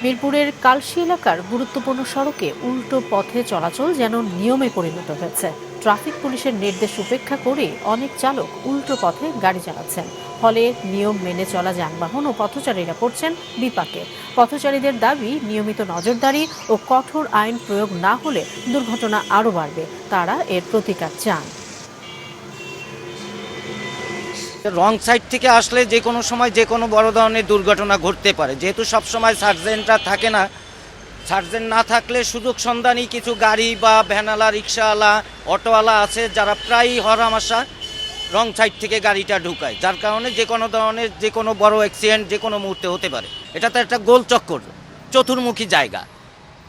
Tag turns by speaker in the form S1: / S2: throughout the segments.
S1: মিরপুরের কালশী এলাকার গুরুত্বপূর্ণ সড়কে উল্টো পথে চলাচল যেন নিয়মে পরিণত হয়েছে। ট্রাফিক পুলিশের নির্দেশ উপেক্ষা করে অনেক চালক উল্টো পথে গাড়ি চালাচ্ছেন। ফলে নিয়ম মেনে চলা যানবাহন ও পথচারীরা পড়ছেন বিপাকে। পথচারীদের দাবি, নিয়মিত নজরদারি ও কঠোর আইন প্রয়োগ না হলে দুর্ঘটনা আরও বাড়বে। তারা এর প্রতিকার চান।
S2: রং সাইড থেকে আসলে যে কোনো সময় যে কোনো বড় ধরনের দুর্ঘটনা ঘটতে পারে। যেহেতু সব সময় সার্জেন্টরা থাকে না, সার্জেন্ট না থাকলে সুযোগ সন্ধানী কিছু গাড়ি বা ভ্যানওয়ালা, রিক্সাওয়ালা, অটোওয়ালা আছে যারা প্রায়ই হরহামেশা রং সাইড থেকে গাড়িটা ঢুকায়, যার কারণে যে কোনো ধরনের যে কোনো বড় অ্যাক্সিডেন্ট যে কোনো মুহূর্তে হতে পারে। এটা তো একটা গোল চক্কর, চতুর্মুখী জায়গা।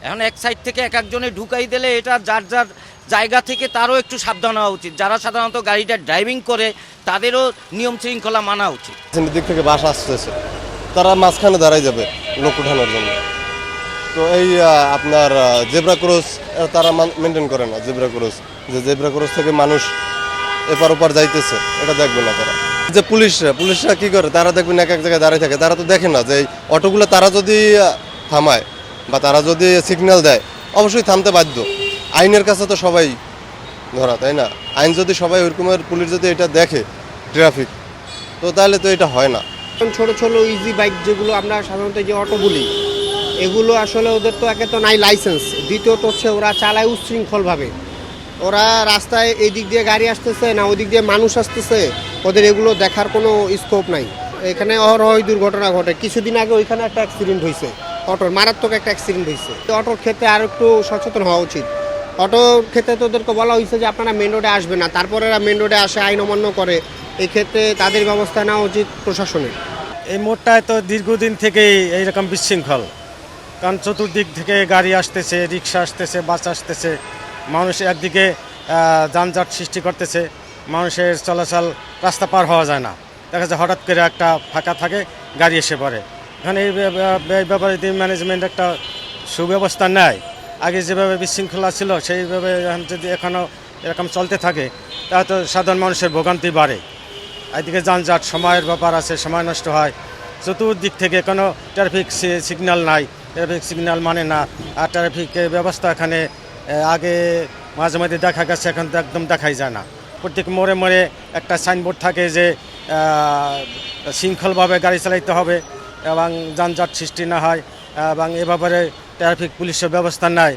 S2: এখন এক সাইড থেকে এক একজনে ঢুকাই দিলে এটা যার যার জায়গা থেকে তারও একটু সাবধান হওয়া উচিত। যারা সাধারণত গাড়িটা ড্রাইভিং করে তাদেরও নিয়ম শৃঙ্খলা মানা উচিত।
S3: দিক থেকে বাস আসতেছে, তারা মাঝখানে দাঁড়াই যাবে লোক উঠানোর জন্য। তো এই আপনার জেব্রা ক্রস তারা মেনটেন করে না। জেব্রা ক্রস থেকে মানুষ এপার ওপার যাইতেছে, এটা দেখবে না তারা। যে পুলিশরা কি করে, তারা দেখবেন এক এক জায়গায় দাঁড়িয়ে থাকে। তারা তো দেখে না যে এই অটোগুলো তারা যদি থামায় বা তারা যদি সিগন্যাল দেয়, অবশ্যই থামতে বাধ্য। আইনের কাছে তো সবাই ধরা, তাই না? আইন যদি সবাই ওইরকমের, পুলিশ যদি এটা দেখে ট্রাফিক, তো তাহলে তো এটা হয় না।
S4: ছোট ছোট ইজি বাইক যেগুলো আমরা সাধারণত যে অটো বলি, এগুলো আসলে ওদের তো একে তো নাই লাইসেন্স, দ্বিতীয়ত হচ্ছে ওরা চালায় উচ্ছৃঙ্খলভাবে। ওরা রাস্তায় এই দিক দিয়ে গাড়ি আসতেছে না ওই দিক দিয়ে মানুষ আসতেছে, ওদের এগুলো দেখার কোনো স্কোপ নাই। এখানে অহরহই দুর্ঘটনা ঘটে। কিছুদিন আগে ওইখানে একটা অ্যাক্সিডেন্ট হয়েছে, অটোর মারাত্মক একটা অ্যাক্সিডেন্ট হয়েছে। অটোর ক্ষেত্রে আর একটু সচেতন হওয়া উচিত। অটোর ক্ষেত্রে তো ওদেরকে বলা হয়েছে যে আপনারা মেন রোডে আসবে না, তারপরে এরা মেন রোডে আসে, আইন অমান্য করে। এই ক্ষেত্রে তাদের ব্যবস্থা নেওয়া উচিত প্রশাসনের।
S5: এই মোড়টায় তো দীর্ঘদিন থেকেই এইরকম বিশৃঙ্খল, কারণ চতুর্দিক থেকে গাড়ি আসতেছে, রিক্সা আসতেছে, বাস আসতেছে, মানুষ একদিকে যানজট সৃষ্টি করতেছে, মানুষের চলাচল রাস্তা পার হওয়া যায় না। দেখা যায় হঠাৎ করে একটা ফাঁকা থাকে, গাড়ি এসে পড়ে। এখানে এই ব্যাপারে ম্যানেজমেন্ট একটা সুব্যবস্থা নেয়। আগে যেভাবে বিশৃঙ্খলা ছিল সেইভাবে যদি এখনও এরকম চলতে থাকে তাহলে তো সাধারণ মানুষের ভোগান্তি বাড়ে। এদিকে যানজট, সময়ের ব্যাপার আছে, সময় নষ্ট হয়। চতুর্দিক থেকে কোনো ট্রাফিক সিগন্যাল নাই, ট্রাফিক সিগন্যাল মানে না। আর ট্রাফিকের ব্যবস্থা এখানে আগে মাঝে মাঝে দেখা গেছে, এখন তো একদম দেখাই যায় না। প্রত্যেক মোড়ে মোড়ে একটা সাইনবোর্ড থাকে যে শৃঙ্খলভাবে গাড়ি চালাইতে হবে এবং যানজট সৃষ্টি না হয়, এবং এ ব্যাপারে ট্রাফিক পুলিশের ব্যবস্থা নেয়।